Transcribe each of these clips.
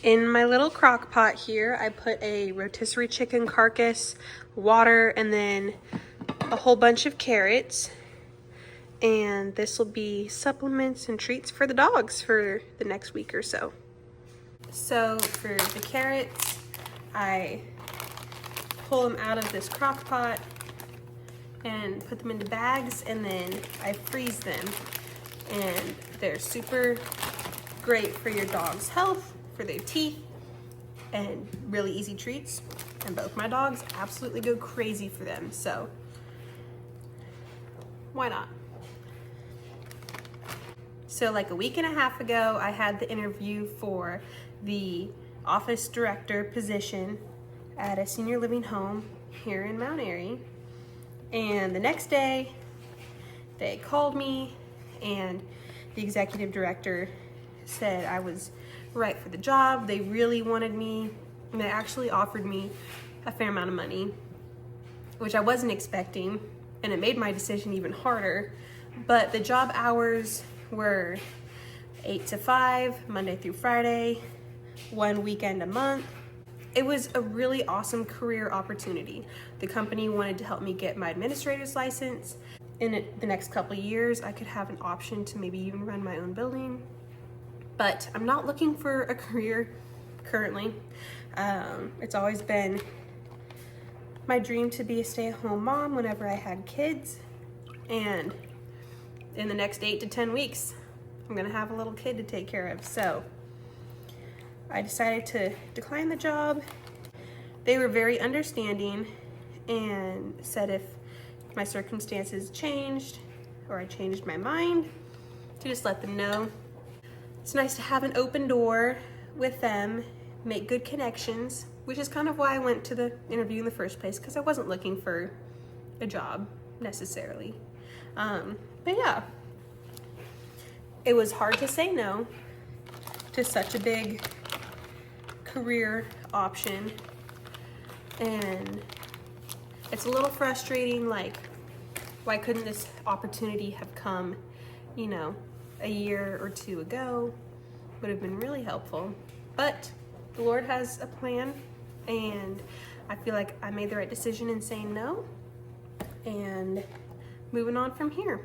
In my little crock pot here, I put a rotisserie chicken carcass, water, and then a whole bunch of carrots. And this will be supplements and treats for the dogs for the next week or so. So for the carrots, I pull them out of this crock pot and put them into bags, and then I freeze them. And they're super great for your dog's health, for their teeth, and really easy treats. And both my dogs absolutely go crazy for them, so why not? So like a week and a half ago, I had the interview for the office director position at a senior living home here in Mount Airy. And the next day, they called me, and the executive director said I was right for the job. They really wanted me, and they actually offered me a fair amount of money, which I wasn't expecting, and it made my decision even harder. But the job hours were 8 to 5, Monday through Friday, 1 weekend a month. It was a really awesome career opportunity. The company wanted to help me get my administrator's license. In the next couple of years, I could have an option to maybe even run my own building. But I'm not looking for a career currently. It's always been my dream to be a stay-at-home mom whenever I had kids. And in the next 8 to 10 weeks, I'm gonna have a little kid to take care of. So I decided to decline the job. They were very understanding and said if my circumstances changed or I changed my mind, to just let them know. It's nice to have an open door with them, make good connections, which is kind of why I went to the interview in the first place, because I wasn't looking for a job necessarily. But yeah, it was hard to say no to such a big career option, and it's a little frustrating, like, why couldn't this opportunity have come, you know, a year or two ago? Would have been really helpful. But the Lord has a plan, and I feel like I made the right decision in saying no and moving on from here.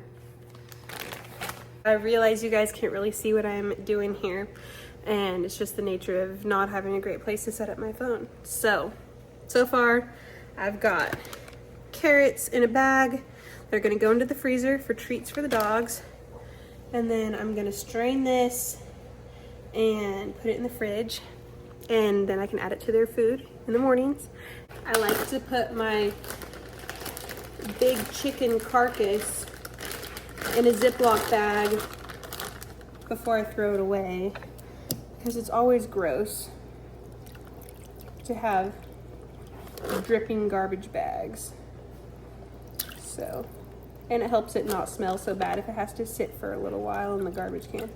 I realize you guys can't really see what I'm doing here, and it's just the nature of not having a great place to set up my phone. So far I've got carrots in a bag. They're gonna go into the freezer for treats for the dogs. And then I'm gonna strain this and put it in the fridge, and then I can add it to their food in the mornings. I like to put my big chicken carcass in a Ziploc bag before I throw it away, because it's always gross to have dripping garbage bags. So, and it helps it not smell so bad if it has to sit for a little while in the garbage can.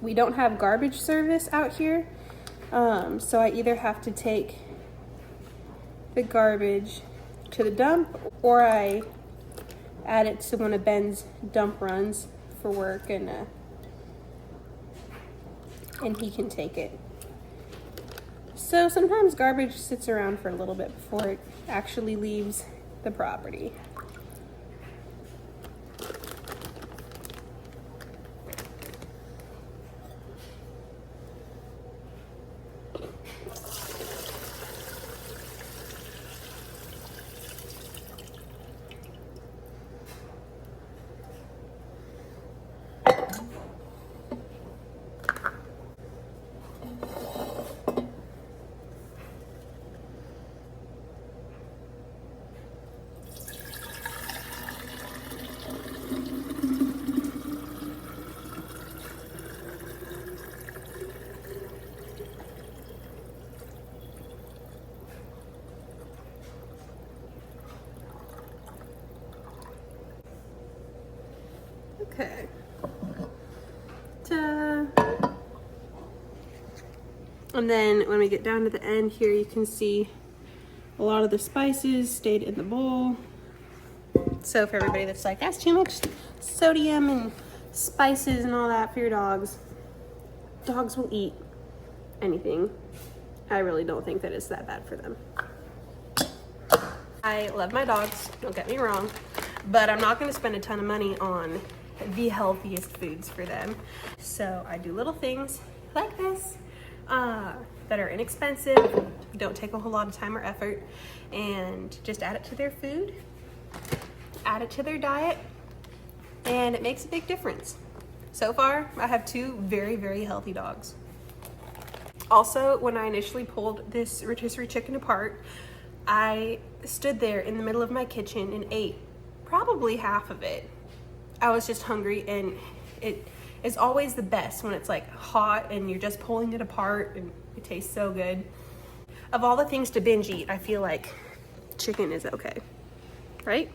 We don't have garbage service out here, so I either have to take the garbage to the dump, or I add it to one of Ben's dump runs for work, and he can take it. So sometimes garbage sits around for a little bit before it actually leaves the property. Okay. Ta. And then when we get down to the end here, you can see a lot of the spices stayed in the bowl. So for everybody that's like, that's too much sodium and spices and all that for your dogs, dogs will eat anything. I really don't think that it's that bad for them. I love my dogs, don't get me wrong, but I'm not gonna spend a ton of money on the healthiest foods for them. So I do little things like this that are inexpensive, don't take a whole lot of time or effort, and just add it to their food, add it to their diet, and it makes a big difference. So far, I have 2 very, very healthy dogs. Also, when I initially pulled this rotisserie chicken apart, I stood there in the middle of my kitchen and ate probably half of it. I was just hungry, and it is always the best when it's like hot and you're just pulling it apart and it tastes so good. Of all the things to binge eat, I feel like chicken is okay, right?